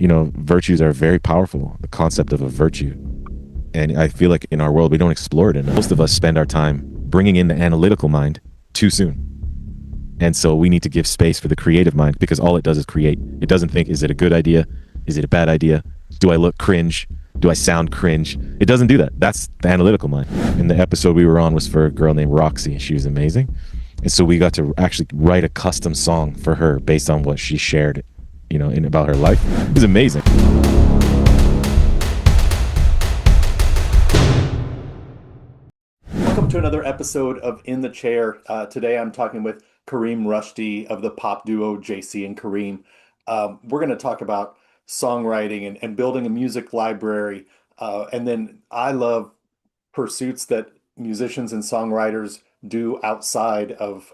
Virtues are very powerful. The concept of a virtue. And I feel like in our world, we don't explore it enough. Most of us spend our time bringing in the analytical mind too soon. And so we need to give space for the creative mind because all it does is create. It doesn't think, is it a good idea? Is it a bad idea? Do I look cringe? Do I sound cringe? It doesn't do that. That's the analytical mind. And the episode we were on was for a girl named Roxy. She was amazing. And so we got to actually write a custom song for her based on what she shared, in about her life. It was amazing. Welcome to another episode of In the Chair. Today I'm talking with Karim Rushdy of the pop duo JC and Karim. We're going to talk about songwriting and building a music library. And then I love pursuits that musicians and songwriters do outside of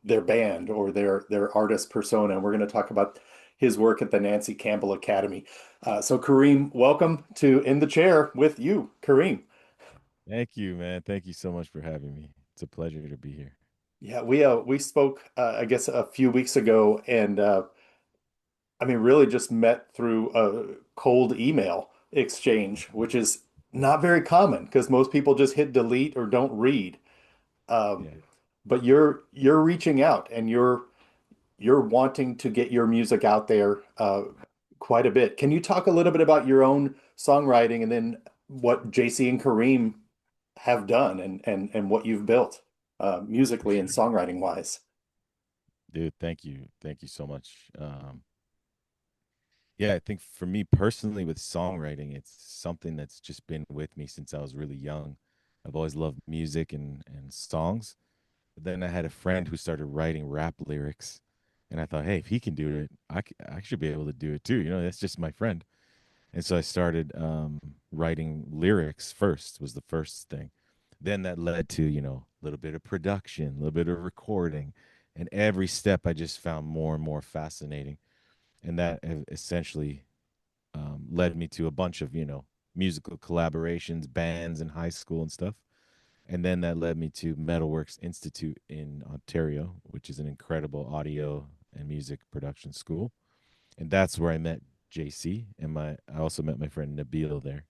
their band or their artist persona. And we're going to talk about his work at the Nancy Campbell Academy. So Karim, welcome to In the Chair with you, Karim. Thank you, man. Thank you so much for having me. It's a pleasure to be here. Yeah, we spoke I guess a few weeks ago, and I mean really just met through a cold email exchange, which is not very common because most people just hit delete or don't read. Um, Yeah. but you're reaching out and you're wanting to get your music out there quite a bit. Can you talk a little bit about your own songwriting and then what JC and Kareem have done and what you've built For musically and sure. songwriting wise? Dude, thank you. Thank you so much. Yeah, I think for me personally with songwriting, it's something that's just been with me since I was really young. I've always loved music and songs. But then I had a friend who started writing rap lyrics, and I thought, hey, if he can do it, I should be able to do it too. That's just my friend. And so I started writing lyrics first was the first thing. Then that led to, a little bit of production, a little bit of recording. And every step I just found more and more fascinating. And that essentially led me to a bunch of, musical collaborations, bands in high school and stuff. And then that led me to Metalworks Institute in Ontario, which is an incredible audio and music production school. And that's where I met JC and I also met my friend Nabil there.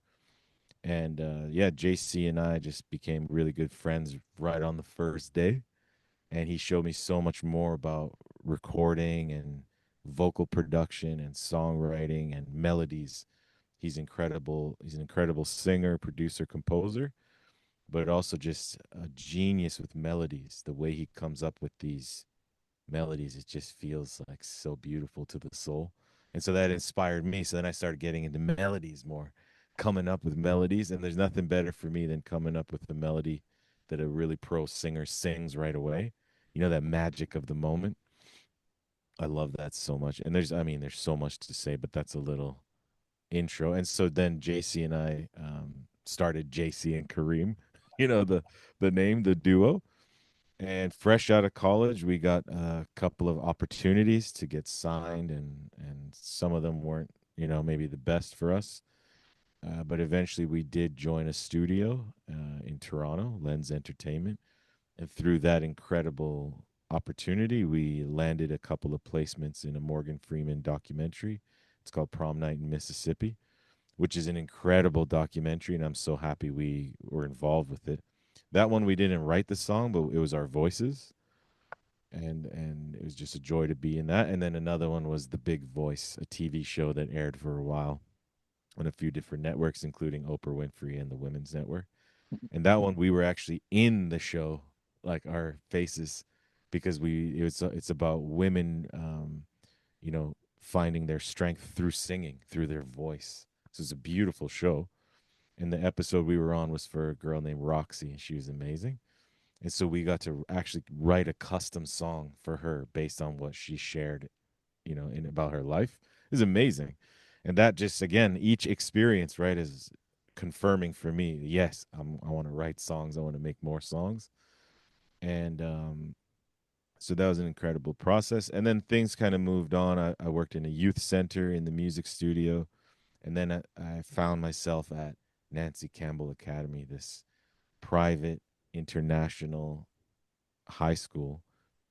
And yeah, JC and I just became really good friends right on the first day. And he showed me so much more about recording and vocal production and songwriting and melodies. He's incredible. He's an incredible singer, producer, composer, but also just a genius with melodies. The way he comes up with these melodies, it just feels like so beautiful to the soul. And so that inspired me. So then I started getting into melodies more, coming up with melodies. And there's nothing better for me than coming up with the melody that a really pro singer sings right away. That magic of the moment. I love that so much. And there's so much to say, but that's a little intro. And so then JC and I started JC and Kareem, the name, the duo. And fresh out of college, we got a couple of opportunities to get signed, and some of them weren't, maybe the best for us. But eventually, we did join a studio in Toronto, Lens Entertainment, and through that incredible opportunity, we landed a couple of placements in a Morgan Freeman documentary. It's called Prom Night in Mississippi, which is an incredible documentary, and I'm so happy we were involved with it. That one we didn't write the song, but it was our voices, and it was just a joy to be in that. And then another one was The Big Voice, a TV show that aired for a while on a few different networks, including Oprah Winfrey and the Women's Network. And that one we were actually in the show, like our faces, because it's about women, finding their strength through singing, through their voice. So it's a beautiful show. And the episode we were on was for a girl named Roxy, and she was amazing. And so we got to actually write a custom song for her based on what she shared, in about her life. It was amazing. And that just again, each experience, right, is confirming for me, yes, I want to write songs, I want to make more songs. And so that was an incredible process. And then things kind of moved on. I worked in a youth center in the music studio. And then I found myself at Nancy Campbell Academy, this private international high school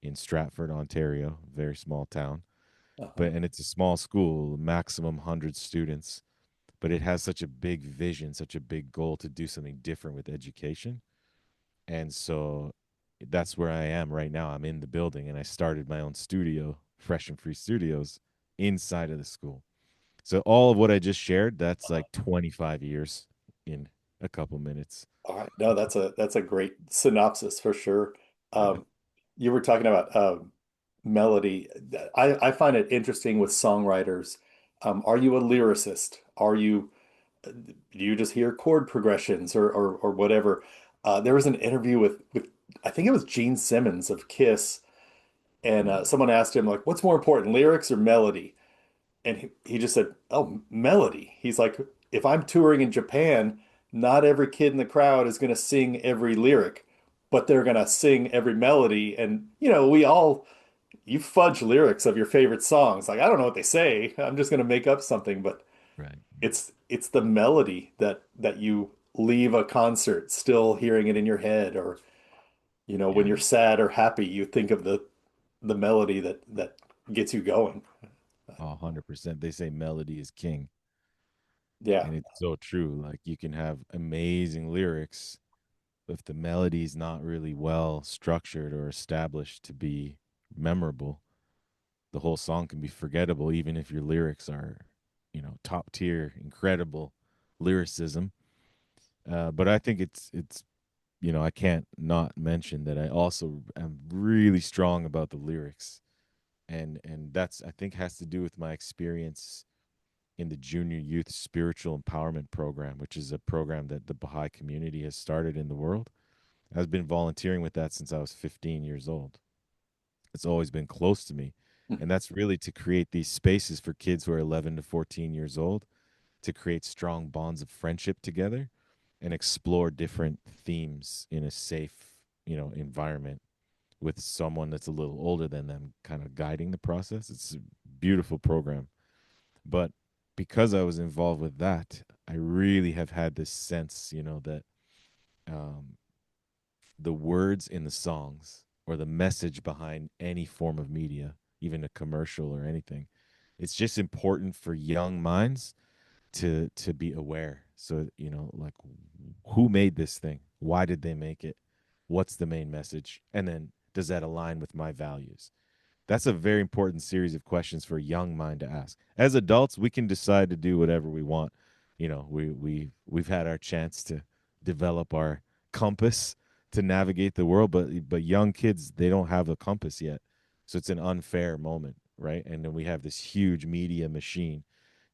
in Stratford, Ontario, very small town. Uh-huh. but and it's a small school, maximum 100 students, but it has such a big vision, such a big goal to do something different with education. And so that's where I am right now. I'm in the building and I started my own studio, Fresh and Free Studios, inside of the school. So all of what I just shared, that's like 25 years in a couple minutes. All right. No, that's a great synopsis for sure. Yeah. Um, you were talking about melody. I find it interesting with songwriters. Are you a lyricist? Do you just hear chord progressions or whatever? There was an interview with I think it was Gene Simmons of Kiss, and someone asked him like, "What's more important, lyrics or melody?" And he just said, "Oh, melody." He's like, "If I'm touring in Japan, not every kid in the crowd is going to sing every lyric, but they're going to sing every melody." And you fudge lyrics of your favorite songs. Like, I don't know what they say. I'm just going to make up something, but Right. it's the melody that you leave a concert still hearing it in your head, or when Yeah. you're sad or happy, you think of the melody that gets you going. Oh, 100%. They say melody is king. Yeah. And it's so true. Like you can have amazing lyrics, but if the melody is not really well structured or established to be memorable, the whole song can be forgettable, even if your lyrics are, top tier, incredible lyricism. But I think it's I can't not mention that I also am really strong about the lyrics, and that's I think has to do with my experience in the Junior Youth Spiritual Empowerment Program, which is a program that the Baha'i community has started in the world. I've been volunteering with that since I was 15 years old. It's always been close to me. And that's really to create these spaces for kids who are 11 to 14 years old to create strong bonds of friendship together and explore different themes in a safe, environment with someone that's a little older than them kind of guiding the process. It's a beautiful program. But because I was involved with that, I really have had this sense, that um, the words in the songs or the message behind any form of media, even a commercial or anything, it's just important for young minds to be aware. So, like who made this thing? Why did they make it? What's the main message? And then does that align with my values? That's a very important series of questions for a young mind to ask. As adults, we can decide to do whatever we want. We've had our chance to develop our compass to navigate the world, but young kids, they don't have a compass yet. So it's an unfair moment, right? And then we have this huge media machine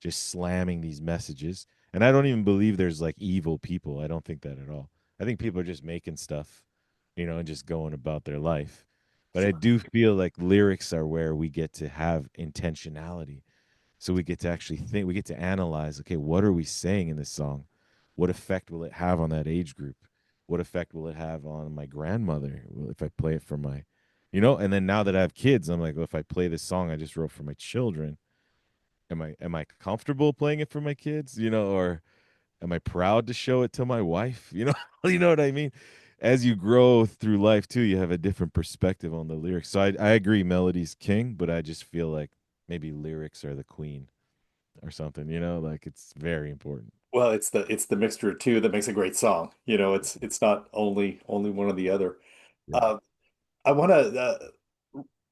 just slamming these messages. And I don't even believe there's like evil people. I don't think that at all. I think people are just making stuff, and just going about their life. But I Sure. do feel like lyrics are where we get to have intentionality. So we get to actually think, we get to analyze, okay, what are we saying in this song? What effect will it have on that age group? What effect will it have on my grandmother? If I play it for and then now that I have kids, I'm like, well, if I play this song I just wrote for my children, am I comfortable playing it for my kids? Or am I proud to show it to my wife? You know what I mean? As you grow through life too, you have a different perspective on the lyrics. So I agree melody's king, but I just feel like maybe lyrics are the queen or something, like it's very important. Well, it's the mixture of two that makes a great song. It's not only one or the other. Yeah. Uh, I want to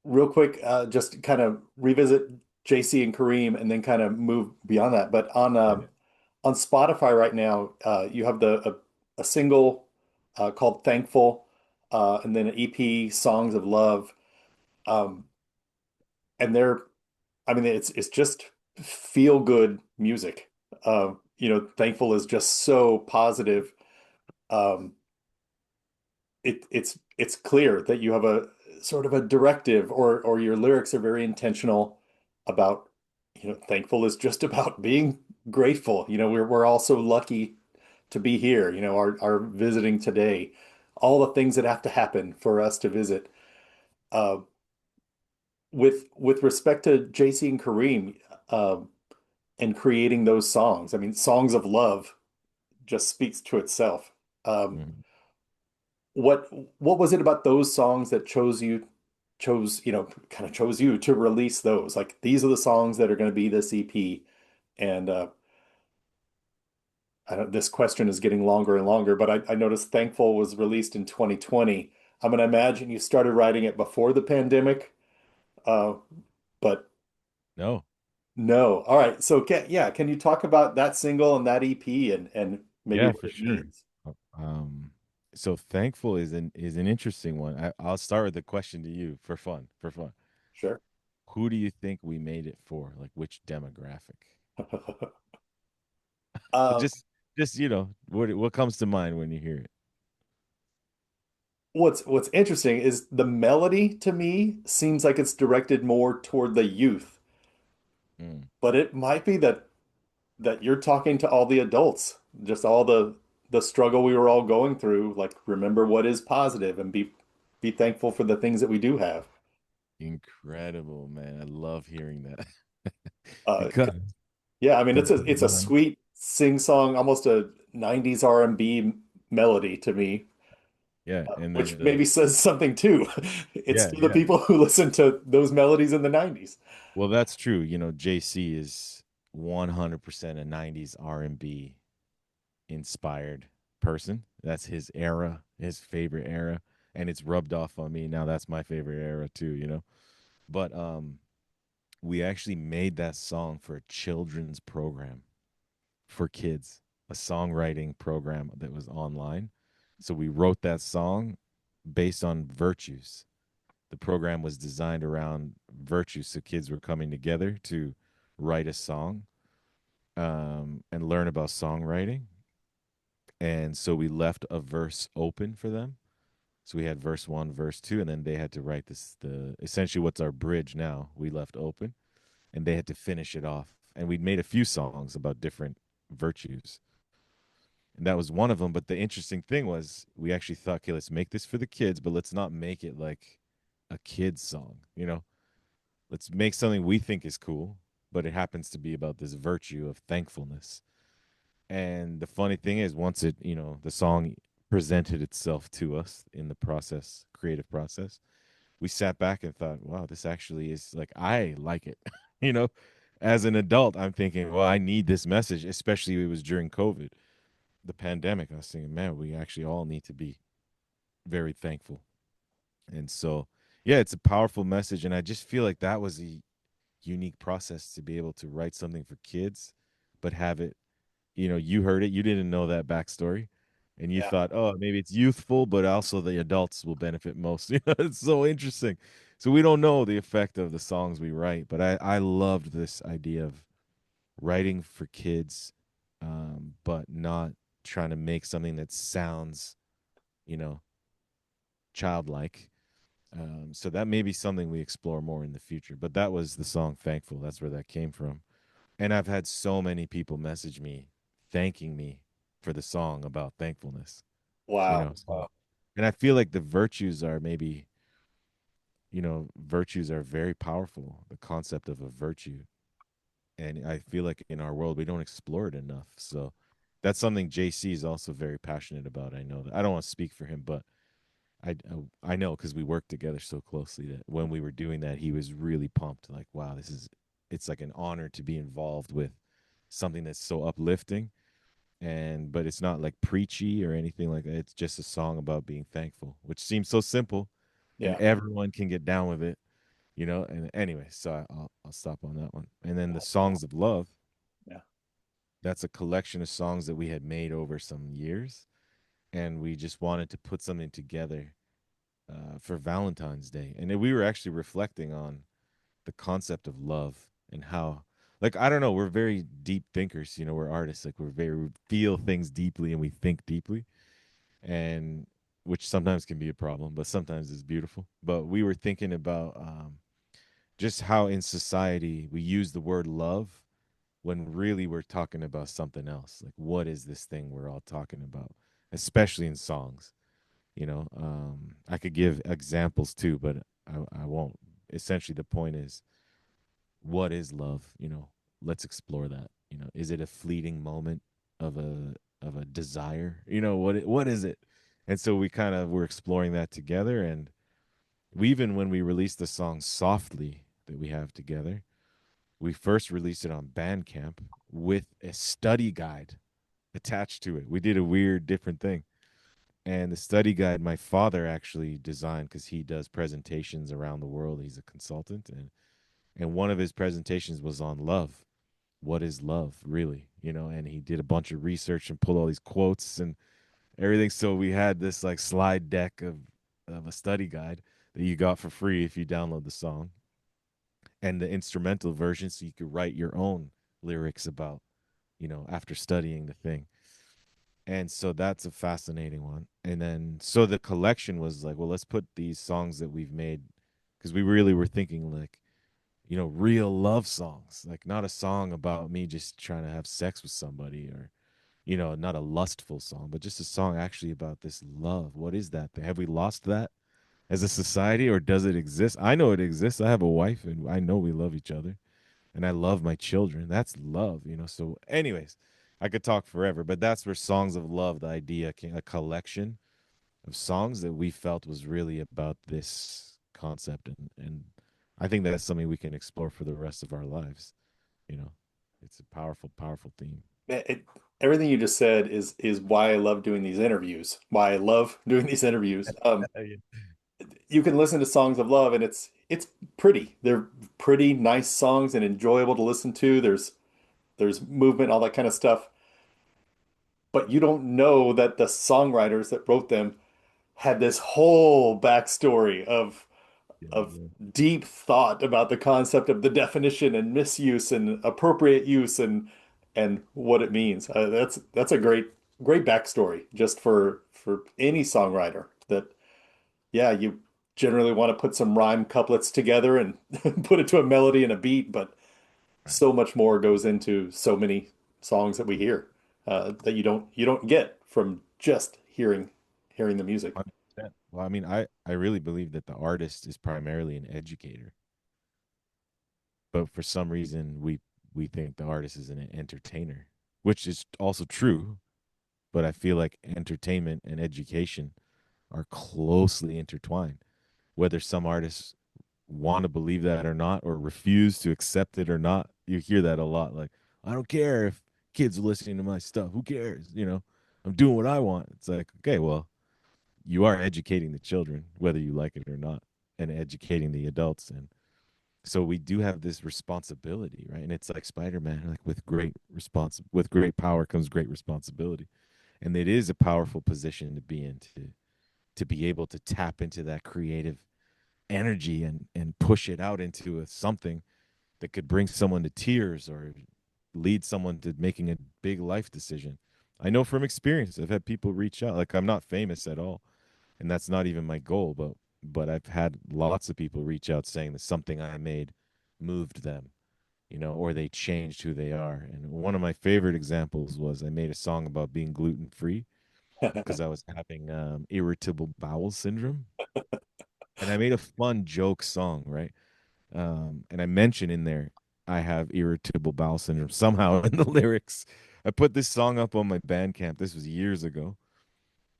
real quick just kind of revisit JC and Kareem, and then kind of move beyond that. But Yeah. on Spotify right now, you have a single called "Thankful," and then an EP, "Songs of Love," um, and I mean, it's just feel good music. "Thankful" is just so positive. Um, it's clear that you have a sort of a directive, or your lyrics are very intentional about, thankful is just about being grateful. We're all so lucky to be here, our visiting today, all the things that have to happen for us to visit. Uh, with respect to JC and Kareem, and creating those songs, I mean, Songs of Love just speaks to itself. Um, Mhm. what what was it about those songs that chose you? chose, kind of chose you to release those. Like these are the songs that are going to be this EP. And I don't, this question is getting longer and longer, but I noticed Thankful was released in 2020. I'm going to imagine you started writing it before the pandemic, uh, but No, no. All right. So can you talk about that single and that EP and maybe yeah, what for it sure. means? Um, so thankful is an interesting one. I'll start with the question to you for fun. For fun, Sure. who do you think we made it for? Like which demographic? Um, Just what comes to mind when you hear it? what's interesting is the melody to me seems like it's directed more toward the youth, Mm, but it might be that you're talking to all the adults, just all the struggle we were all going through. Like, remember what is positive and be thankful for the things that we do have. incredible, man. I love hearing that Uh, because yeah, I mean the it's a line, sweet sing song, almost a 90s R&B melody to me, yeah, and then which maybe says something too. It's yeah, to the yeah. people who listened to those melodies in the 90s. Well, that's true. JC is 100% a 90s R&B inspired person. That's his era, his favorite era, and it's rubbed off on me. Now that's my favorite era too. But we actually made that song for a children's program for kids, a songwriting program that was online. So we wrote that song based on virtues. The program was designed around virtues, so kids were coming together to write a song and learn about songwriting. And so we left a verse open for them. So we had verse one, verse two, and then they had to write this the essentially what's our bridge now. We left open, and they had to finish it off. And we'd made a few songs about different virtues, and that was one of them. But the interesting thing was, we actually thought, okay, let's make this for the kids, but let's not make it like a kid's song. Let's make something we think is cool, but it happens to be about this virtue of thankfulness. And the funny thing is, once the song presented itself to us in the process, creative process, we sat back and thought, wow, this actually is like, I like it. you know, as an adult, I'm thinking, well, I need this message, especially it was during COVID, the pandemic. I was thinking, man, we actually all need to be very thankful. And so, yeah, it's a powerful message. And I just feel like that was a unique process to be able to write something for kids, but have it, you heard it, you didn't know that backstory. And you Yeah. thought, oh, maybe it's youthful, but also the adults will benefit most. It's so interesting. So we don't know the effect of the songs we write, but I loved this idea of writing for kids, but not trying to make something that sounds, you know, childlike. So that may be something we explore more in the future. But that was the song Thankful. That's where that came from. And I've had so many people message me thanking me for the song about thankfulness, you Wow. know. And I feel like the virtues are very powerful, the concept of a virtue. And I feel like in our world, we don't explore it enough. So that's something JC is also very passionate about. I know that. I don't want to speak for him, but I know because we worked together so closely that when we were doing that, he was really pumped. Like, wow, it's like an honor to be involved with something that's so uplifting, but it's not like preachy or anything like that. It's just a song about being thankful, which seems so simple, and Yeah. everyone can get down with it. And anyway, so I'll stop on that one. And then the songs of love. Yeah. That's a collection of songs that we had made over some years, and we just wanted to put something together for Valentine's Day. And then we were actually reflecting on the concept of love and how, like, I don't know, we're very deep thinkers. We're artists. Like, we feel things deeply and we think deeply, and which sometimes can be a problem, but sometimes it's beautiful. But we were thinking about just how in society we use the word love when really we're talking about something else. Like, what is this thing we're all talking about, especially in songs? I could give examples too, but I won't. Essentially, the point is, what is love? Let's explore that. Is it a fleeting moment of a desire? What is it? And so we kind of were exploring that together, and We even when we released the song Softly that we have together, we first released it on Bandcamp with a study guide attached to it. We did a weird different thing. And the study guide my father actually designed because he does presentations around the world. He's a consultant, and one of his presentations was on love. What is love really? And he did a bunch of research and pulled all these quotes and everything. So we had this like slide deck of a study guide that you got for free if you download the song, and the instrumental version so you could write your own lyrics about, after studying the thing. And so that's a fascinating one. And then so the collection was like, well, let's put these songs that we've made, because we really were thinking like, real love songs, like not a song about me just trying to have sex with somebody, or not a lustful song, but just a song actually about this love. What is that? Have we lost that as a society, or does it exist? I know it exists. I have a wife and I know we love each other, and I love my children. That's love. So, anyways, I could talk forever, but that's where Songs of Love, the idea came, a collection of songs that we felt was really about this concept. And I think that's something we can explore for the rest of our lives. You know, it's a powerful, powerful theme. It, everything you just said is why I love doing these interviews. Why I love doing these interviews. Yeah. You can listen to songs of love, and it's pretty. They're pretty nice songs and enjoyable to listen to. There's movement, all that kind of stuff. But you don't know that the songwriters that wrote them had this whole backstory Yeah, of yeah. deep thought about the concept of the definition and misuse and appropriate use and what it means. That's a great backstory just for any songwriter that yeah, you generally want to put some rhyme couplets together and put it to a melody and a beat, but Right. so much more goes into so many songs that we hear that you don't get from just hearing the music. 100%. Well, I mean, I really believe that the artist is primarily an educator, but for some reason we think the artist is an entertainer, which is also true. But I feel like entertainment and education are closely intertwined. Whether some artists want to believe that or not, or refuse to accept it or not, you hear that a lot. Like, I don't care if kids are listening to my stuff. Who cares? I'm doing what I want. It's like, okay, well, you are educating the children, whether you like it or not, and educating the adults. And so we do have this responsibility, right? And it's like Spider-Man, like with great power comes great responsibility. And it is a powerful position to be in, to be able to tap into that creative energy and push it out into something that could bring someone to tears or lead someone to making a big life decision. I know from experience, I've had people reach out. Like, I'm not famous at all, and that's not even my goal, but I've had lots of people reach out saying that something I made moved them, or they changed who they are. And one of my favorite examples was I made a song about being gluten free because I was having irritable bowel syndrome, and I made a fun joke song, right? And I mention in there I have irritable bowel syndrome somehow in the lyrics. I put this song up on my Bandcamp. This was years ago.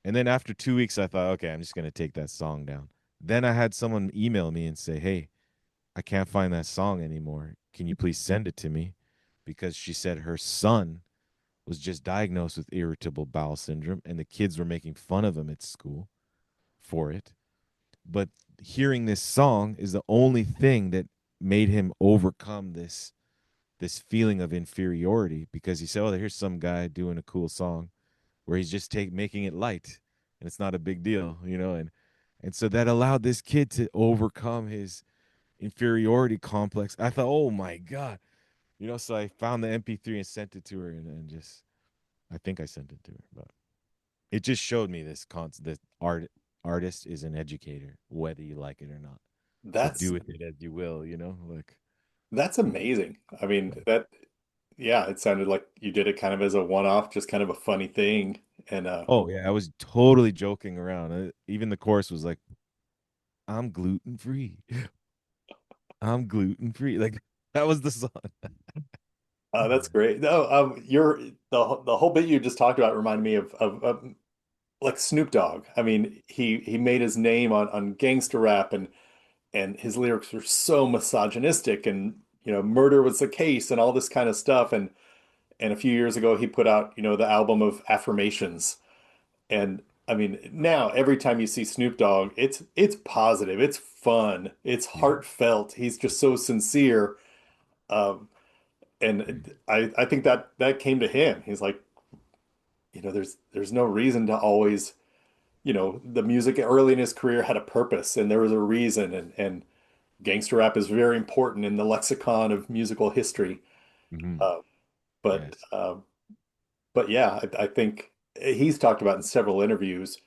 And then after 2 weeks, I thought, okay, I'm just going to take that song down. Then I had someone email me and say, hey, I can't find that song anymore. Can you please send it to me? Because she said her son was just diagnosed with irritable bowel syndrome, and the kids were making fun of him at school for it. But hearing this song is the only thing that made him overcome this feeling of inferiority, because he said, oh, here's some guy doing a cool song where he's just making it light and it's not a big deal. And so that allowed this kid to overcome his inferiority complex. I thought, oh my God. So I found the MP3 and sent it to her, and just I think I sent it to her, but it just showed me this concept that artist is an educator, whether you like it or not. So That's do with it as you will. Like, that's amazing. I mean, that yeah, it sounded like you did it kind of as a one-off, just kind of a funny thing. And oh yeah, I was totally joking around. Even the chorus was like, I'm gluten free. I'm gluten free. Like, that was the song. that's great. No, the whole bit you just talked about reminded me of like Snoop Dogg. I mean, he made his name on gangster rap, and and his lyrics are so misogynistic and murder was the case and all this kind of stuff. And a few years ago he put out the album of affirmations. And I mean, now every time you see Snoop Dogg, it's positive, it's fun, it's Yeah. heartfelt. He's just so sincere. Um, Mm. and I think that came to him. He's like, there's no reason to always, the music early in his career had a purpose and there was a reason, and gangster rap is very important in the lexicon of musical history. Mhm. Uh, but Yes. but yeah, I think he's talked about in several interviews,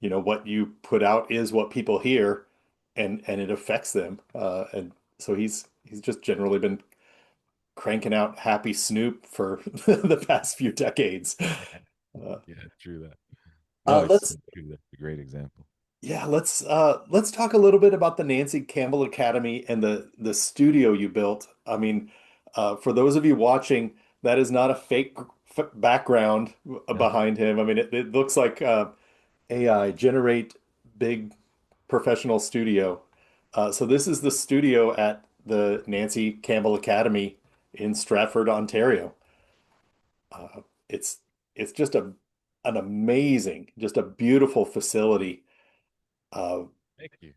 what you put out is what people hear, and it affects them. And so he's just generally been cranking out Happy Snoop for the past few decades. Uh, Yeah, true that. No, it's so let's true. That's a great example. Yeah, let's talk a little bit about the Nancy Campbell Academy and the studio you built. I mean, for those of you watching, that is not a fake background No. behind him. I mean, it looks like AI generate big professional studio. So this is the studio at the Nancy Campbell Academy in Stratford, Ontario. Uh, it's it's just an amazing, just a beautiful facility. Uh, Thank you.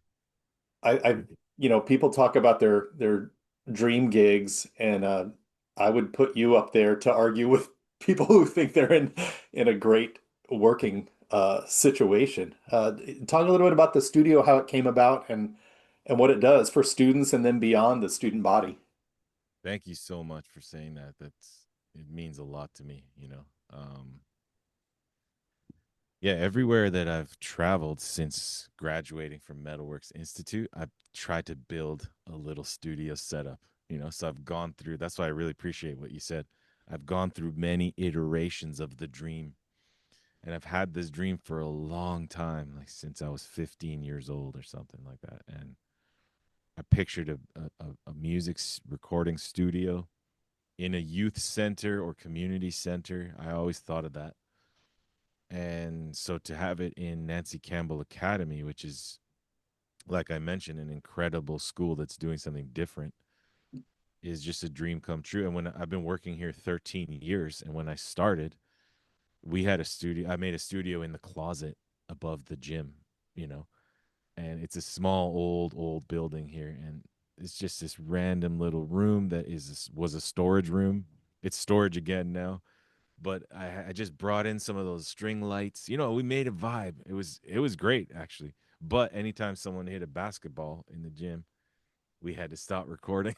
I Really. people talk about their dream gigs, and I would put you up there to argue with people who think they're in a great working situation. Talk a little bit about the studio, how it came about, and what it does for students, and then beyond the student body. Thank you so much for saying that. It means a lot to me, you know. Yeah, everywhere that I've traveled since graduating from Metalworks Institute, I've tried to build a little studio setup, you know. So I've gone through, that's why I really appreciate what you said. I've gone through many iterations of the dream, and I've had this dream for a long time, like since I was 15 years old or something like that. And I pictured a music recording studio in a youth center or community center. I always thought of that. And so to have it in Nancy Campbell Academy, which is, like I mentioned, an incredible school that's doing something different, is just a dream come true. And when I've been working here 13 years, and when I started, we had a studio. I made a studio in the closet above the gym, you know, and it's a small, old building here. And it's just this random little room that was a storage room. It's storage again now, but I just brought in some of those string lights. You know, we made a vibe. It was great actually. But anytime someone hit a basketball in the gym, we had to stop recording.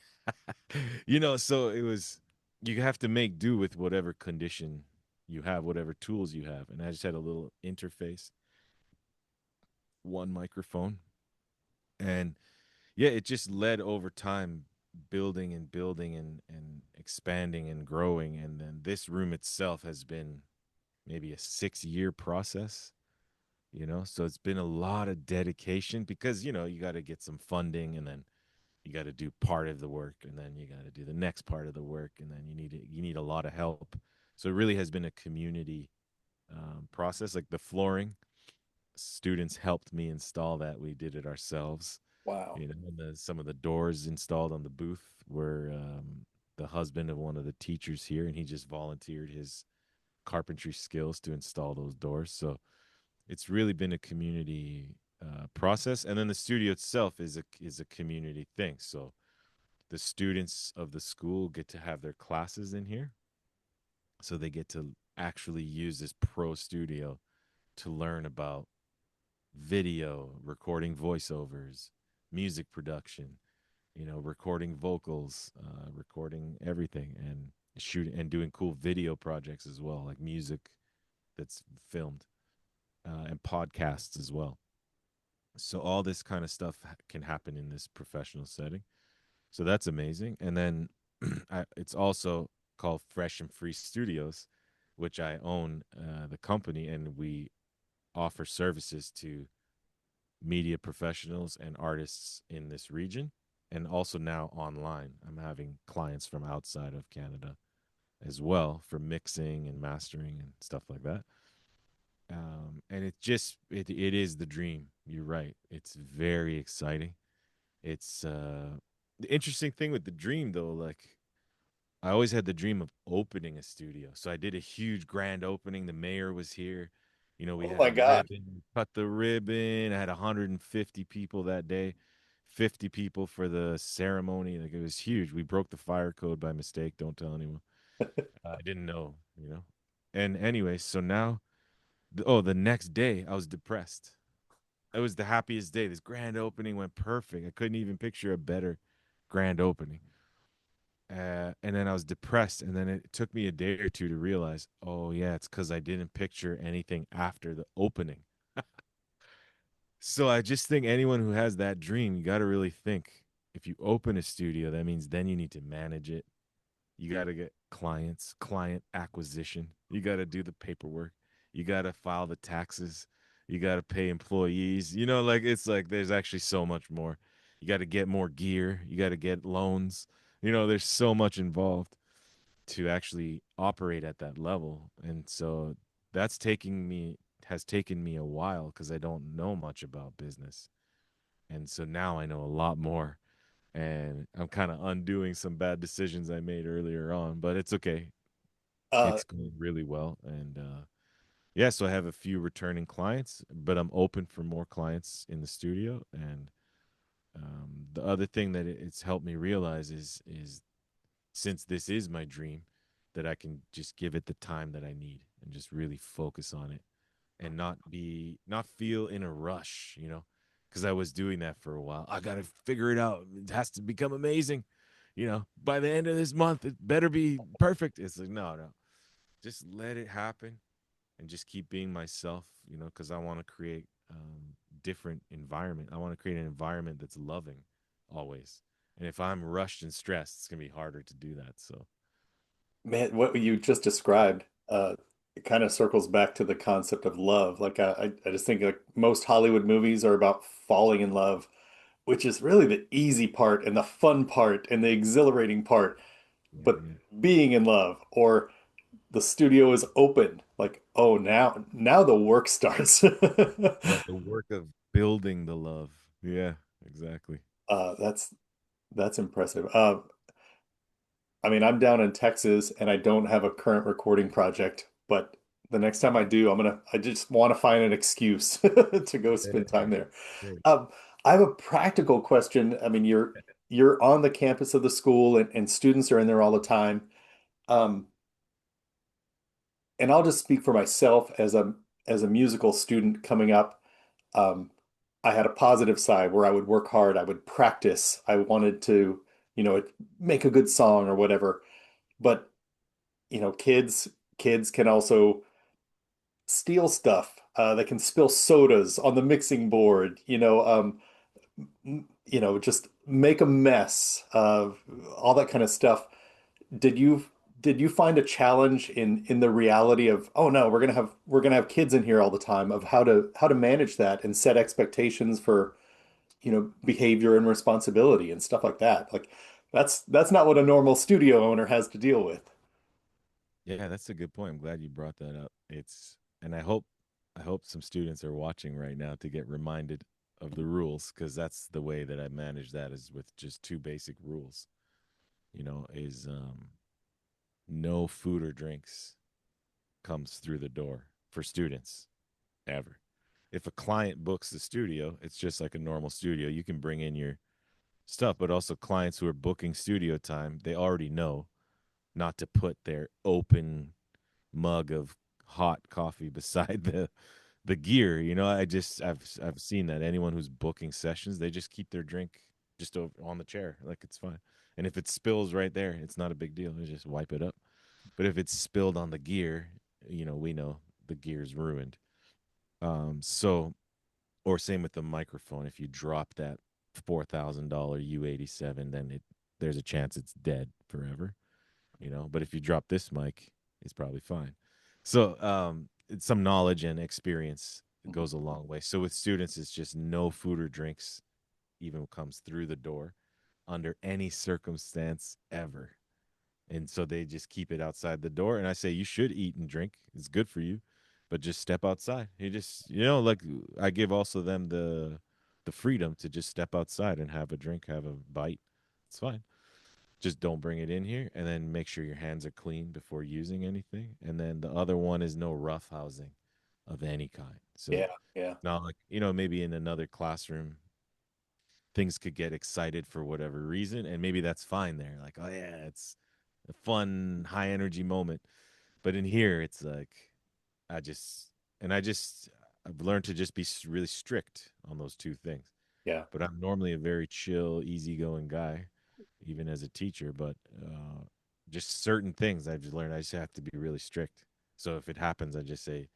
You know, so it was, you have to make do with whatever condition you have, whatever tools you have. And I just had a little interface, one microphone, and yeah, it just led over time, building and building and expanding and growing. And then this room itself has been maybe a 6 year process, you know. So it's been a lot of dedication because, you know, you got to get some funding, and then you got to do part of the work, and then you got to do the next part of the work, and then you need a lot of help. So it really has been a community process. Like the flooring, students helped me install that. We did it ourselves, Wow. you know. And some of the doors installed on the booth were the husband of one of the teachers here, and he just volunteered his carpentry skills to install those doors. So it's really been a community process, and then the studio itself is a community thing. So the students of the school get to have their classes in here, so they get to actually use this pro studio to learn about video, recording voiceovers, music production, you know, recording vocals, recording everything, and shooting and doing cool video projects as well, like music that's filmed, and podcasts as well. So all this kind of stuff can happen in this professional setting. So that's amazing. And then it's also called Fresh and Free Studios, which I own the company, and we offer services to media professionals and artists in this region, and also now online. I'm having clients from outside of Canada as well for mixing and mastering and stuff like that. And it is the dream. You're right. It's very exciting. It's the interesting thing with the dream though, like I always had the dream of opening a studio. So I did a huge grand opening. The mayor was here. You know, we Oh had my a God. ribbon, cut the ribbon. I had 150 people that day, 50 people for the ceremony. Like it was huge. We broke the fire code by mistake. Don't tell anyone. I didn't know, you know. And anyway, so now, the next day I was depressed. It was the happiest day. This grand opening went perfect. I couldn't even picture a better grand opening. And then I was depressed. And then it took me a day or two to realize, oh, yeah, it's because I didn't picture anything after the opening. So I just think anyone who has that dream, you got to really think if you open a studio, that means then you need to manage it. You got to get clients, client acquisition. You got to do the paperwork. You got to file the taxes. You got to pay employees. You know, like it's like there's actually so much more. You got to get more gear. You got to get loans. You know, there's so much involved to actually operate at that level. And so that's taking me has taken me a while because I don't know much about business. And so now I know a lot more, and I'm kind of undoing some bad decisions I made earlier on, but it's okay. Uh, It's going really well. And yeah, so I have a few returning clients, but I'm open for more clients in the studio. And the other thing that it's helped me realize is since this is my dream, that I can just give it the time that I need and just really focus on it and not feel in a rush, you know, because I was doing that for a while. I got to figure it out. It has to become amazing, you know. By the end of this month, it better be perfect. It's like no, no, just let it happen and just keep being myself, you know, because I want to create different environment. I want to create an environment that's loving always. And if I'm rushed and stressed, it's gonna be harder to do that. So Man, what you just described, it kind of circles back to the concept of love. Like I just think like most Hollywood movies are about falling in love, which is really the easy part and the fun part and the exhilarating part. yeah, But yeah. being in love or the studio is open, like, oh, now the work starts. Yeah, the work of building the love. Yeah, exactly. That's impressive. I mean, I'm down in Texas and I don't have a current recording project, but the next time I do, I just want to find an excuse to go Yeah, spend time there. great. Um, I have a practical question. I mean, you're on the campus of the school and students are in there all the time. Um, and I'll just speak for myself as a musical student coming up. Um, I had a positive side where I would work hard, I would practice, I wanted to, make a good song or whatever. But kids can also steal stuff. They can spill sodas on the mixing board. Just make a mess. All that kind of stuff. Did you did you find a challenge in the reality of, oh no, we're gonna have kids in here all the time, of how to manage that and set expectations for, behavior and responsibility and stuff like that? Like that's not what a normal studio owner has to deal with. Yeah, that's a good point. I'm glad you brought that up. And I hope some students are watching right now to get reminded of the rules because that's the way that I manage that is with just two basic rules. You know, is no food or drinks comes through the door for students ever. If a client books the studio, it's just like a normal studio. You can bring in your stuff, but also clients who are booking studio time, they already know not to put their open mug of hot coffee beside the gear. You know, I've seen that anyone who's booking sessions, they just keep their drink just over on the chair, like it's fine. And if it spills right there, it's not a big deal. They just wipe it up. But if it's spilled on the gear, you know, we know the gear's ruined. So or same with the microphone. If you drop that $4,000 U87, then there's a chance it's dead forever, you know. But if you drop this mic, it's probably fine. So it's some knowledge and experience goes a long way. So with students, it's just no food or drinks even comes through the door under any circumstance ever. And so they just keep it outside the door. And I say you should eat and drink. It's good for you, but just step outside. You just like I give also them the freedom to just step outside and have a drink, have a bite. It's fine. Just don't bring it in here, and then make sure your hands are clean before using anything. And then the other one is no rough housing of any kind. So Yeah, yeah, now, like, maybe in another classroom, things could get excited for whatever reason, and maybe that's fine there. Like, oh yeah, it's a fun, high energy moment. But in here, it's like I just and I just I've learned to just be really strict on those two things. yeah. But I'm normally a very chill, easygoing guy, even as a teacher. But just certain things I've just learned I just have to be really strict. So if it happens, I just say,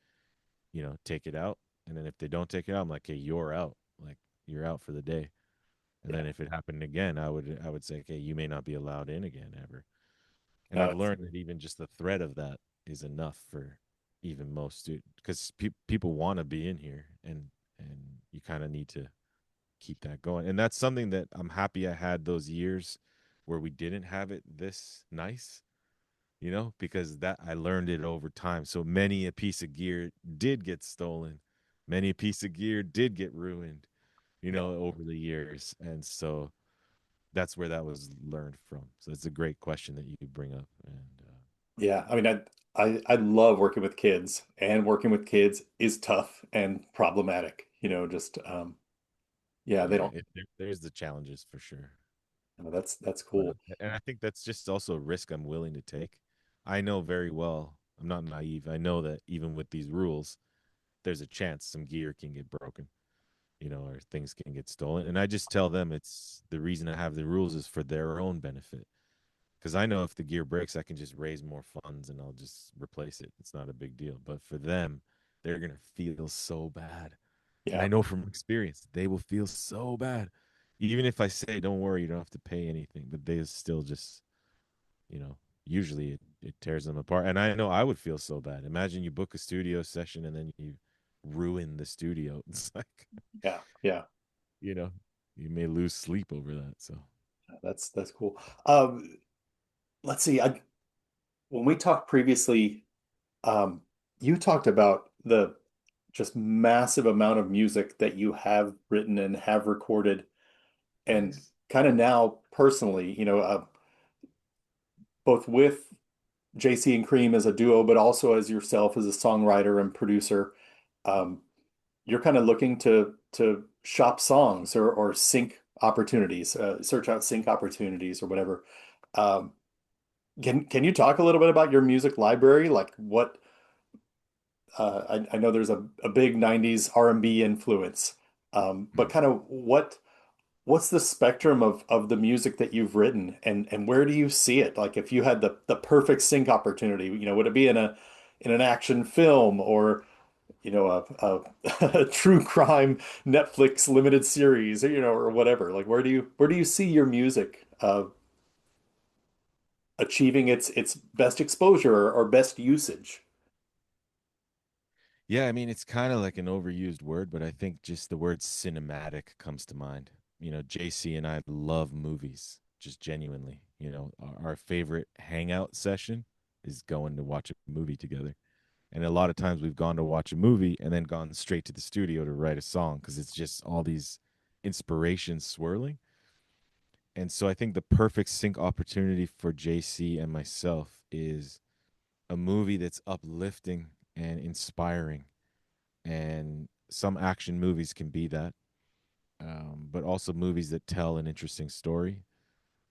take it out. And then if they don't take it out, I'm like, hey, you're out. Like, you're out for the day. And Yeah. then if it happened again, I would say, okay, you may not be allowed in again ever. And No, I've learned that even just the threat of that is enough for even most students, because people want to be in here, and you kind of need to keep that going. And that's something that I'm happy I had those years where we didn't have it this nice, because that I learned it over time. So many a piece of gear did get stolen, many a piece of gear did get ruined, yeah, over the years. And so that's where that was learned from. So it's a great question that you bring up. And yeah. I mean, I love working with kids, and working with kids is tough and problematic. Just yeah, they yeah, don't. there's the challenges for sure. That's But cool. and I think that's just also a risk I'm willing to take. I know very well, I'm not naive. I know that even with these rules, there's a chance some gear can get broken, or things can get stolen. And I just tell them it's the reason I have the rules is for their own benefit. Because I know if the gear breaks, I can just raise more funds and I'll just replace it. It's not a big deal. But for them, they're going to feel so bad. And Yeah, I know from experience, they will feel so bad. Even if I say, don't worry, you don't have to pay anything, but they still just, you know, usually it tears them apart. And I know I would feel so bad. Imagine you book a studio session and then you ruin the studio. It's like, yeah, yeah. you know, you may lose sleep over that. So, That's cool. Um, let's see. When we talked previously, um, you talked about the just massive amount of music that you have written and have recorded, and thanks. kind of now personally, both with JC and Cream as a duo, but also as yourself as a songwriter and producer. Um, you're kind of looking to shop songs or sync opportunities, search out sync opportunities or whatever. Um, can you talk a little bit about your music library? Like what I know there's a big 90s R&B influence, but Mm. kind of what's the spectrum of the music that you've written, and where do you see it? Like if you had the perfect sync opportunity, would it be in an action film, or a true crime Netflix limited series, or or whatever? Like where do you see your music achieving its best exposure or best usage? Yeah, I mean, it's kind of like an overused word, but I think just the word cinematic comes to mind. JC and I love movies, just genuinely. Our favorite hangout session is going to watch a movie together. And a lot of times we've gone to watch a movie and then gone straight to the studio to write a song because it's just all these inspirations swirling. And so I think the perfect sync opportunity for JC and myself is a movie that's uplifting and inspiring, and some action movies can be that, but also movies that tell an interesting story.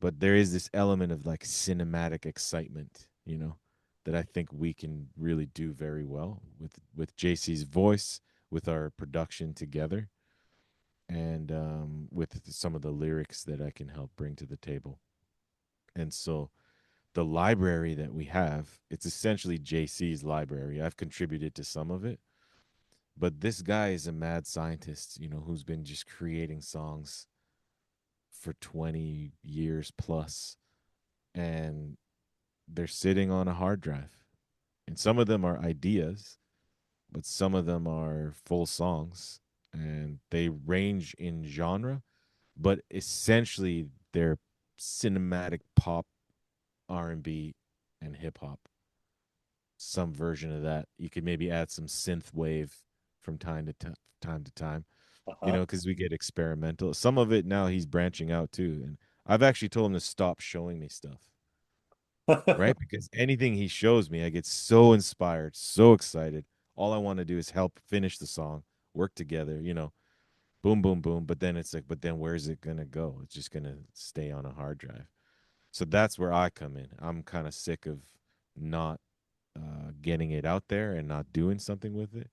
But there is this element of like cinematic excitement, that I think we can really do very well with JC's voice, with our production together, and with some of the lyrics that I can help bring to the table. And so the library that we have, it's essentially JC's library. I've contributed to some of it, but this guy is a mad scientist, who's been just creating songs for 20 years plus, and they're sitting on a hard drive. And some of them are ideas, but some of them are full songs, and they range in genre, but essentially they're cinematic pop, R&B, and hip hop. Some version of that. You could maybe add some synth wave from time to time. Uh-huh. because we get experimental. Some of it now he's branching out too. And I've actually told him to stop showing me stuff, right? Because anything he shows me, I get so inspired, so excited. All I want to do is help finish the song, work together, boom, boom, boom. But then it's like, but then where's it going to go? It's just going to stay on a hard drive. So that's where I come in. I'm kind of sick of not getting it out there and not doing something with it.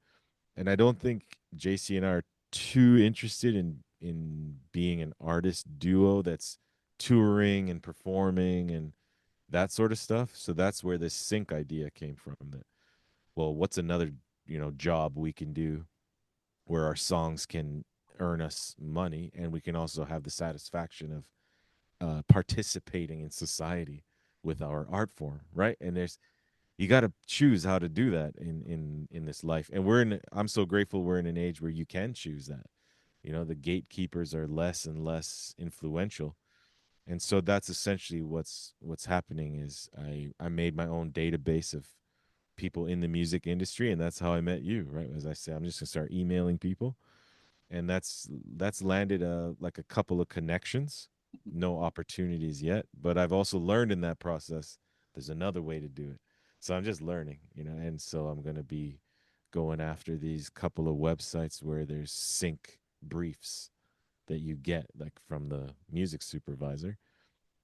And I don't think JC and I are too interested in being an artist duo that's touring and performing and that sort of stuff. So that's where this sync idea came from. That, well, what's another job we can do where our songs can earn us money and we can also have the satisfaction of participating in society with our art form, right? And there's you got to choose how to do that in this life. And I'm so grateful we're in an age where you can choose that. The gatekeepers are less and less influential. And so that's essentially what's happening is I made my own database of people in the music industry, and that's how I met you, right? As I say, I'm just gonna start emailing people, and that's landed like a couple of connections. No opportunities yet, but I've also learned in that process there's another way to do it. So I'm just learning, and so I'm going to be going after these couple of websites where there's sync briefs that you get like from the music supervisor,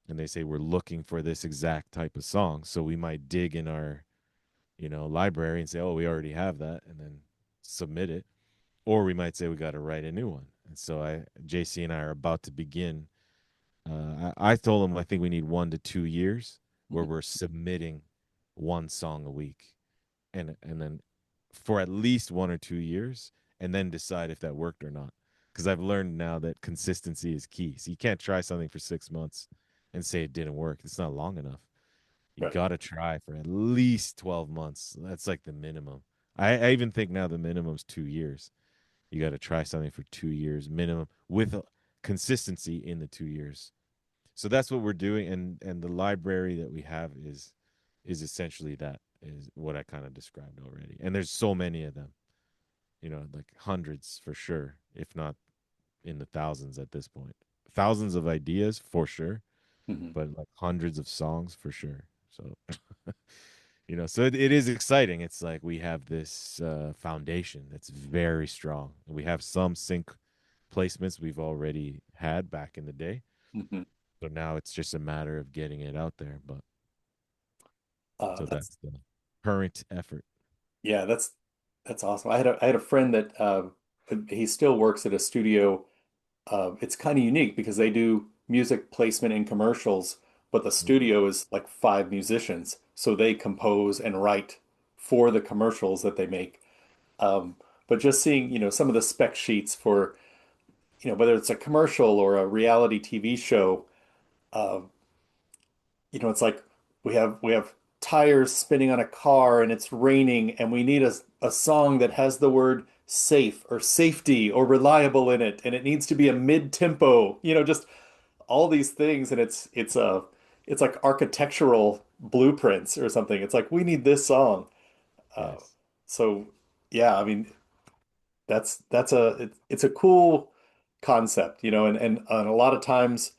and they say we're looking for this exact type of song. So we might dig in our library and say, oh, we already have that, and then submit it, or we might say we got to write a new one. And so JC and I are about to begin. I told him I think we need 1 to 2 years where we're submitting one song a week, and then for at least 1 or 2 years, and then decide if that worked or not. Because I've learned now that consistency is key. So you can't try something for 6 months and say it didn't work. It's not long enough. You Right. got to try for at least 12 months. That's like the minimum. I even think now the minimum's 2 years. You got to try something for 2 years minimum with consistency in the 2 years. So that's what we're doing, and the library that we have is essentially that is what I kind of described already. And there's so many of them, like hundreds for sure, if not in the thousands at this point. Thousands of ideas for sure, Mhm. but like hundreds of songs for sure. So so it is exciting. It's like we have this foundation that's very strong. We have some sync placements we've already had back in the day. Mhm. So now it's just a matter of getting it out there. But so That's that's the current effort. yeah, that's awesome. I had a friend that he still works at a studio. It's kind of unique because they do music placement in commercials, but the Mhm. studio is like five musicians, so they compose and write for the commercials that they make. Um, but just seeing, some of the spec sheets for, whether it's a commercial or a reality TV show, uh, it's like we have tires spinning on a car and it's raining and we need a song that has the word safe or safety or reliable in it and it needs to be a mid-tempo, just all these things and it's like architectural blueprints or something. It's like we need this song. Uh, Yes. so yeah, I mean it's a cool concept, and a lot of times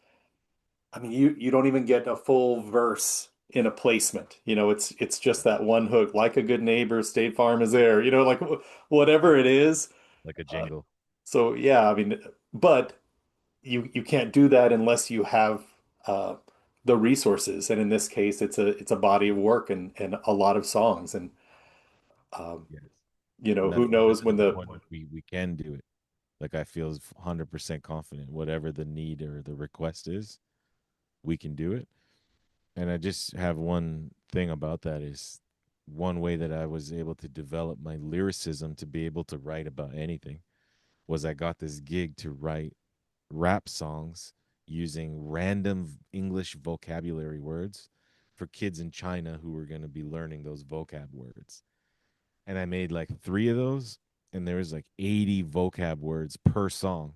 I mean, you don't even get a full verse in a placement. It's just that one hook, like a good neighbor, State Farm is there. Like whatever it is. Like a Uh, jingle. so yeah, I mean, but you can't do that unless you have uh, the resources. And in this case, it's a body of work and a lot of songs. And um, Yes. And who that's knows when the the point. We can do it. Like I feel 100% confident. Whatever the need or the request is, we can do it. And I just have one thing about that is one way that I was able to develop my lyricism to be able to write about anything was I got this gig to write rap songs using random English vocabulary words for kids in China who were going to be learning those vocab words. And I made like 3 of those, and there was like 80 vocab words per song,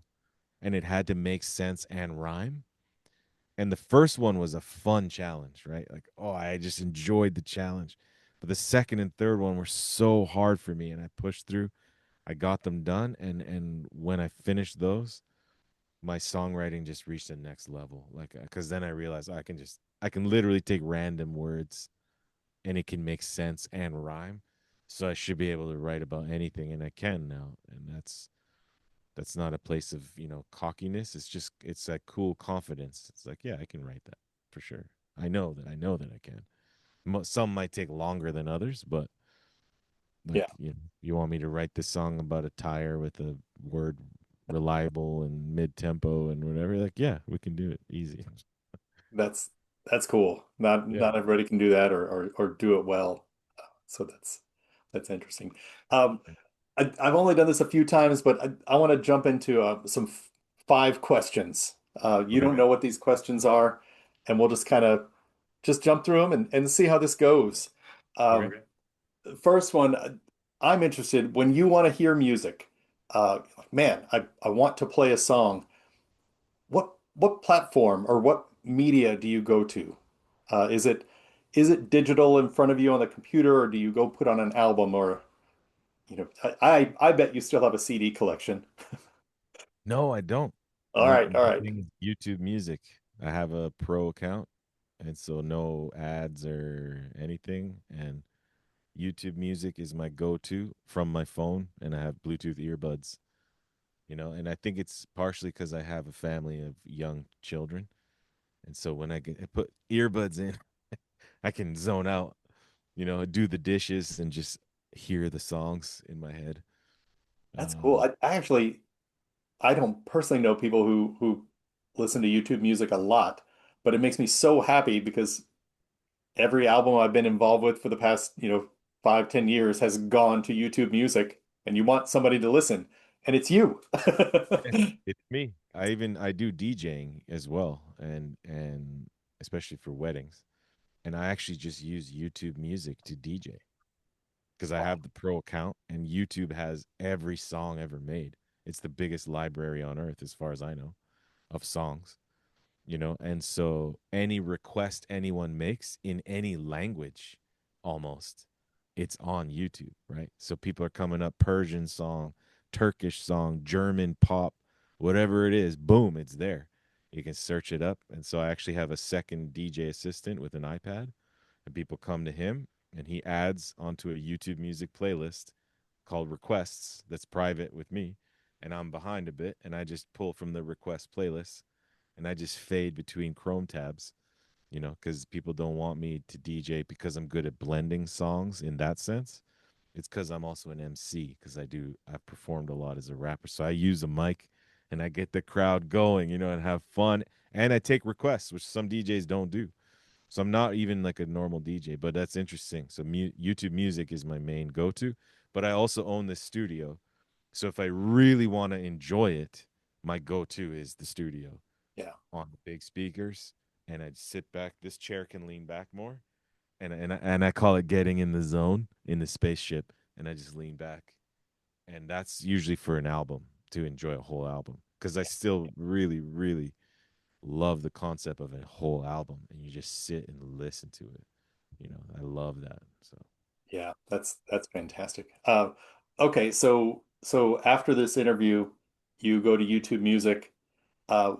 and it had to make sense and rhyme. And the first one was a fun challenge, right? Like, oh, I just enjoyed the challenge. But the second and third one were so hard for me, and I pushed through. I got them done, and when I finished those, my songwriting just reached the next level. Like, because then I realized I can literally take random words and it can make sense and rhyme. So I should be able to write about anything, and I can now. And that's not a place of cockiness. It's just it's that cool confidence. It's like, yeah, I can write that for sure. I know that I can. Some might take longer than others, but like Yeah, you want me to write this song about a tire with a word reliable and mid tempo and whatever. Like, yeah, we can do it easy. that's that's cool. Yeah. Not everybody can do that or do it well. So that's interesting. Um, I've only done this a few times, but I want to jump into some five questions. You Okay. don't know what these questions are, and we'll just kind of just jump through them and see how this goes. Okay. Um, First one, I'm interested when you want to hear music. Like, man, I want to play a song. What platform or what media do you go to? Is it digital in front of you on the computer, or do you go put on an album, or I bet you still have a CD collection. No, I don't. All right, all My right. thing is YouTube Music. I have a pro account, and so no ads or anything. And YouTube Music is my go-to from my phone, and I have Bluetooth earbuds. And I think it's partially because I have a family of young children, and so when I put earbuds in, I can zone out. Do the dishes and just hear the songs in my head. That's cool. Um, I don't personally know people who listen to YouTube music a lot, but it makes me so happy because every album I've been involved with for the past, 5, 10 years has gone to YouTube music, and you want somebody to listen, and it's you. Yeah, it's me. I do DJing as well, and especially for weddings. And I actually just use YouTube Music to DJ because I have the pro account, and YouTube has every song ever made. It's the biggest library on earth, as far as I know, of songs. And so any request anyone makes in any language, almost, it's on YouTube, right? So people are coming up Persian song, Turkish song, German pop, whatever it is, boom, it's there. You can search it up. And so I actually have a second DJ assistant with an iPad, and people come to him, and he adds onto a YouTube music playlist called requests that's private with me, and I'm behind a bit, and I just pull from the request playlist, and I just fade between Chrome tabs, because people don't want me to DJ because I'm good at blending songs in that sense. It's because I'm also an MC, because I've performed a lot as a rapper. So I use a mic and I get the crowd going, and have fun. And I take requests, which some DJs don't do. So I'm not even like a normal DJ, but that's interesting. So YouTube Music is my main go to, but I also own this studio. So if I really want to enjoy it, my go to is the studio Yeah, on the big speakers, and I'd sit back. This chair can lean back more, and I call it getting in the zone in the spaceship, and I just lean back, and that's usually for an album to enjoy a whole album because I still really really love the concept of a whole album, and you just sit and listen to it. I love that. So yeah, that's fantastic. Okay, so after this interview, you go to YouTube Music. Uh,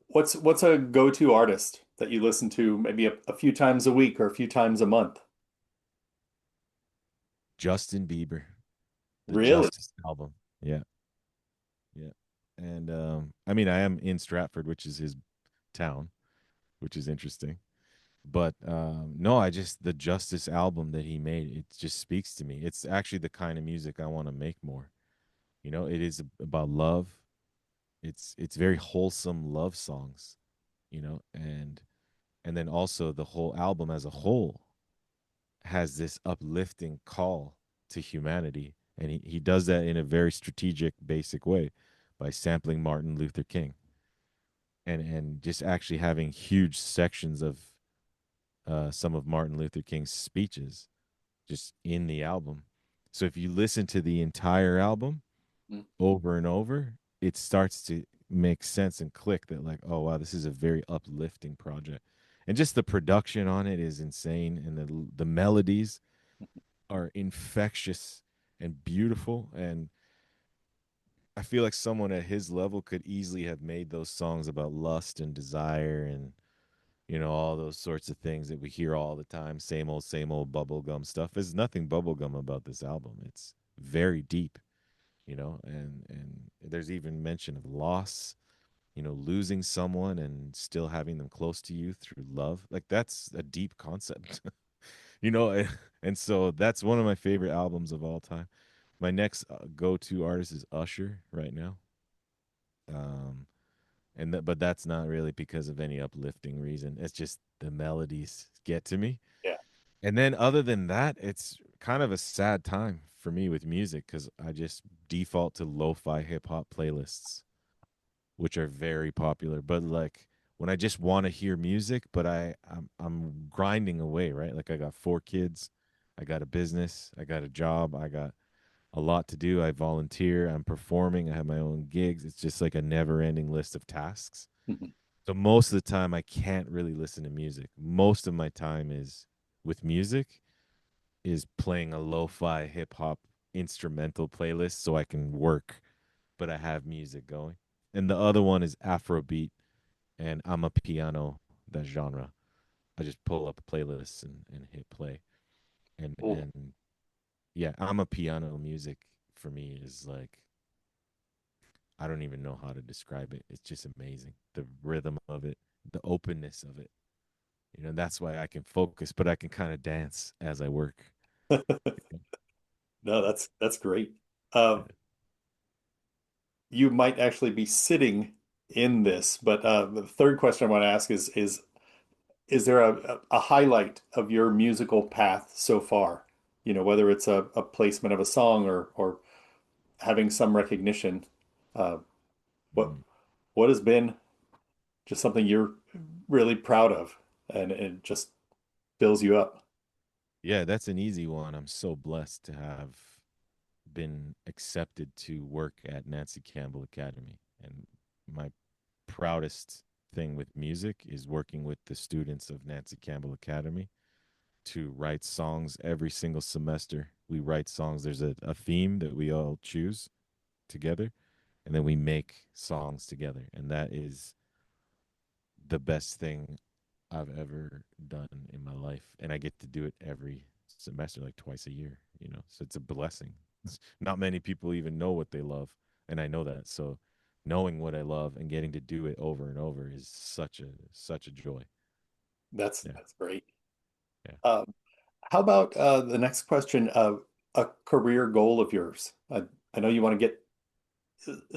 what's a go-to artist that you listen to maybe a few times a week or a few times a month? Justin Bieber, the Really? Justice album. Yeah, yeah. And I mean, I am in Stratford, which is his town, which is interesting. But no, I just the Justice album that he made, it just speaks to me. It's actually the kind of music I want to make more. It is about love. It's very wholesome love songs, and then also the whole album as a whole has this uplifting call to humanity. And he does that in a very strategic, basic way by sampling Martin Luther King, and just actually having huge sections of some of Martin Luther King's speeches just in the album. So if you listen to the entire album Mm. over and over, it starts to make sense and click that, like, oh wow, this is a very uplifting project. And just the production on it is insane, and the melodies are infectious and beautiful. And I feel like someone at his level could easily have made those songs about lust and desire and all those sorts of things that we hear all the time. Same old bubblegum stuff. There's nothing bubblegum about this album. It's very deep, and there's even mention of loss, losing someone and still having them close to you through love. Like that's a deep concept, you know, and, and so that's one of my favorite albums of all time. My next go-to artist is Usher right now. Um, but that's not really because of any uplifting reason. It's just the melodies get to me. Yeah. And then other than that, it's kind of a sad time for me with music because I just default to lo-fi hip hop playlists, which are very popular. But like when I just want to hear music, but I'm grinding away, right? Like I got 4 kids, I got a business, I got a job, I got a lot to do. I volunteer, I'm performing, I have my own gigs. It's just like a never-ending list of tasks. Mhm. So most of the time I can't really listen to music. Most of my time is with music is playing a lo-fi hip hop instrumental playlist so I can work, but I have music going. And the other one is Afrobeat and I'm a piano, that genre. I just pull up a playlist and hit play. And Cool. and yeah, I'm a piano music for me is like I don't even know how to describe it. It's just amazing. The rhythm of it, the openness of it. That's why I can focus, but I can kind of dance as I work. No, that's great. Uh, you might actually be sitting in this, but the third question I want to ask is there a highlight of your musical path so far? You know, whether it's a placement of a song or having some recognition. Uh, what Mm. what has been just something you're really proud of and it just fills you up? Yeah, that's an easy one. I'm so blessed to have been accepted to work at Nancy Campbell Academy. And my proudest thing with music is working with the students of Nancy Campbell Academy to write songs every single semester. We write songs. There's a theme that we all choose together, and then we make songs together. And that is the best thing I've ever done in my life. And I get to do it every semester, like twice a year, So it's a blessing. Not many people even know what they love. And I know that. So knowing what I love and getting to do it over and over is such a joy. Yeah. That's great. Yeah. Um, how about the next question of a career goal of yours? I know you want to get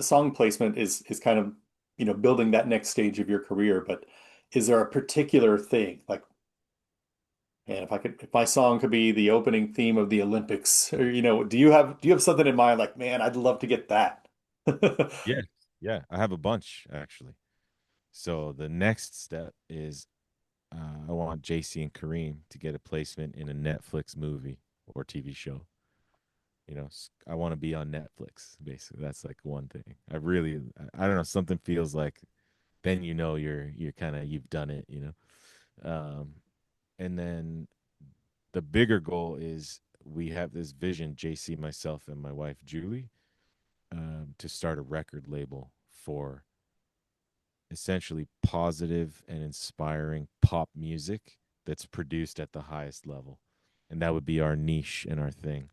song placement is kind of, building that next stage of your career, but is there a particular thing like, man, if my song could be the opening theme of the Olympics, or do you have something in mind like, man, I'd love to get that? Yeah. Yeah. I have a bunch actually. So the next step is I want JC and Kareem to get a placement in a Netflix movie or TV show. I want to be on Netflix. Basically, that's like one thing. I don't know. Something feels like then you're kind of you've done it. And then the bigger goal is we have this vision, JC, myself, and my wife Julie, to start a record label for essentially positive and inspiring pop music that's produced at the highest level. And that would be our niche and our thing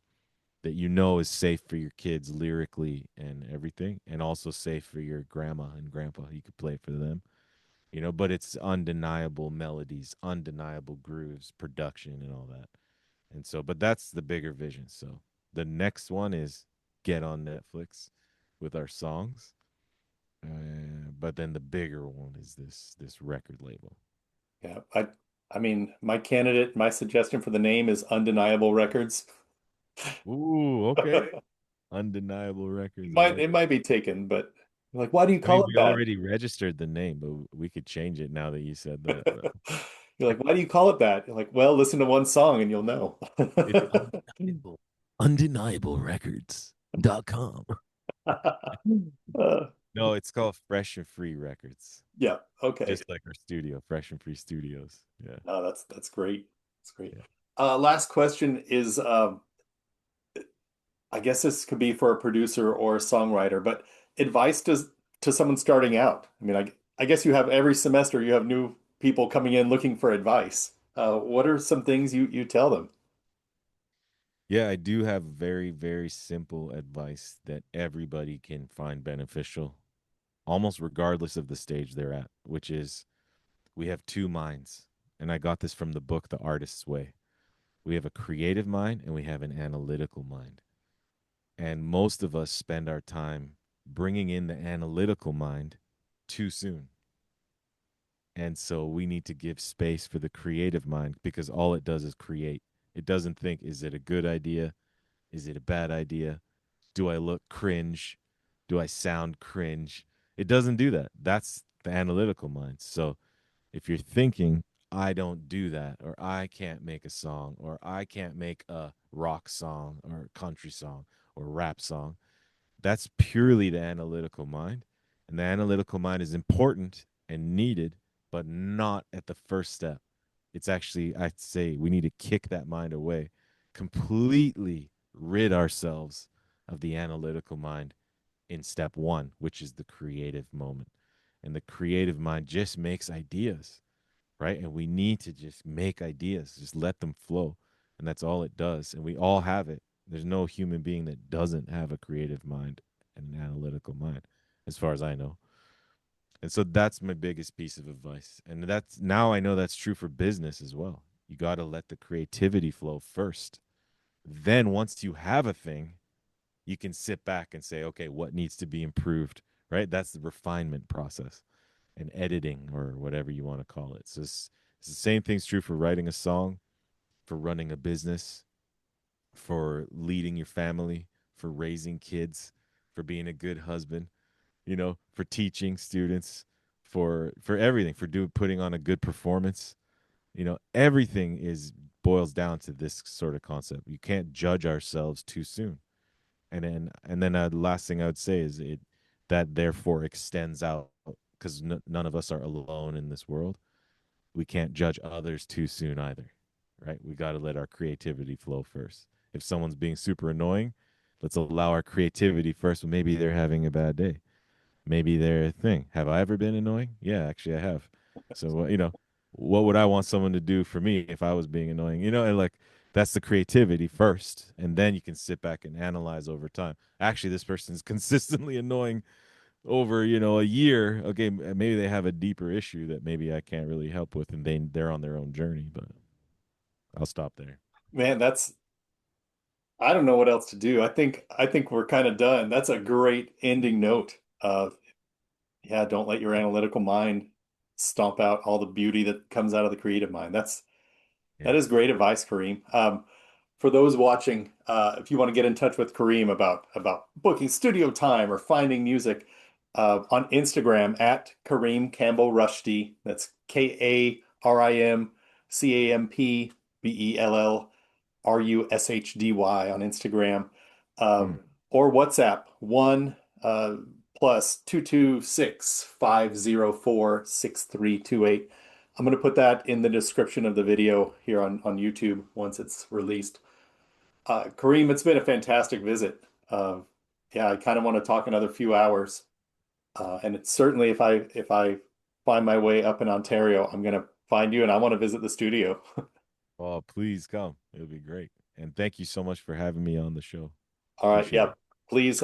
that is safe for your kids lyrically and everything, and also safe for your grandma and grandpa. You could play it for them, but it's undeniable melodies, undeniable grooves, production, and all that. And so, but that's the bigger vision. So the next one is get on Netflix with our songs. But then the bigger one is this record label. Yeah, I mean, my suggestion for the name is Undeniable Records. Ooh, okay. Undeniable It records. I might like it it. might be taken, but like, why do you I mean, call it we that? already registered the name, but we could change it now that you said that, though. You're like, why do you call it that? You're like, well, listen to one song and you'll know. It's undeniable. Undeniablerecords.com. Uh, No, it's called Fresh and Free Records, yeah, okay. just like our studio, Fresh and Free Studios. Yeah, No, that's great. That's great. yeah. Last question is, I guess this could be for a producer or a songwriter, but advice to someone starting out. I mean, I guess you have every semester you have new people coming in looking for advice. What are some things you tell them? Yeah, I do have very, very simple advice that everybody can find beneficial, almost regardless of the stage they're at, which is we have two minds. And I got this from the book, The Artist's Way. We have a creative mind and we have an analytical mind. And most of us spend our time bringing in the analytical mind too soon. And so we need to give space for the creative mind because all it does is create. It doesn't think, is it a good idea? Is it a bad idea? Do I look cringe? Do I sound cringe? It doesn't do that. That's the analytical mind. So if you're thinking, I don't do that, or I can't make a song, or I can't make a rock song, or a country song, or rap song, that's purely the analytical mind. And the analytical mind is important and needed, but not at the first step. It's actually, I'd say, we need to kick that mind away, completely rid ourselves of the analytical mind in step one, which is the creative moment. And the creative mind just makes ideas, right? And we need to just make ideas, just let them flow. And that's all it does. And we all have it. There's no human being that doesn't have a creative mind and an analytical mind, as far as I know. And so that's my biggest piece of advice. And that's now I know that's true for business as well. You got to let the creativity flow first. Then once you have a thing, you can sit back and say, okay, what needs to be improved, right? That's the refinement process and editing or whatever you want to call it. So it's the same thing's true for writing a song, for running a business, for leading your family, for raising kids, for being a good husband, for teaching students, for everything, for putting on a good performance. Everything is boils down to this sort of concept. You can't judge ourselves too soon. And then the last thing I would say is it that therefore extends out because none of us are alone in this world. We can't judge others too soon either, right? We got to let our creativity flow first. If someone's being super annoying, let's allow our creativity first. But maybe they're having a bad day. Maybe they're a thing. Have I ever been annoying? Yeah, actually, I have. So, what would I want someone to do for me if I was being annoying? And like that's the creativity first, and then you can sit back and analyze over time. Actually, this person's consistently annoying over a year. Okay, maybe they have a deeper issue that maybe I can't really help with, and they're on their own journey. But I'll stop there. Man, I don't know what else to do. I think we're kind of done. That's a great ending note. Yeah, don't let your analytical mind stomp out all the beauty that comes out of the creative mind. Yeah. That is great advice, Kareem. For those watching, if you want to get in touch with Kareem about booking studio time or finding music, on Instagram at Kareem Campbell Rushdy. That's KarimCampbellRushdy on Instagram, Mm. or WhatsApp 1+226-504-6328. I'm going to put that in the description of the video here on YouTube once it's released. Kareem, it's been a fantastic visit. Yeah, I kind of want to talk another few hours. And it's certainly if I find my way up in Ontario, I'm gonna find you and I want to visit the studio. Oh, please come. It'll be great. And thank you so much for having me on the show. All right, Appreciate yeah. it. Please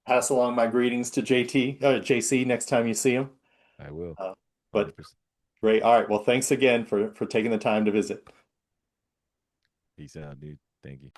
pass along my greetings to JC next time you see him. I will. Uh, but 100%. great. All right. Well, thanks again for taking the time to visit. Peace out, dude. Thank you.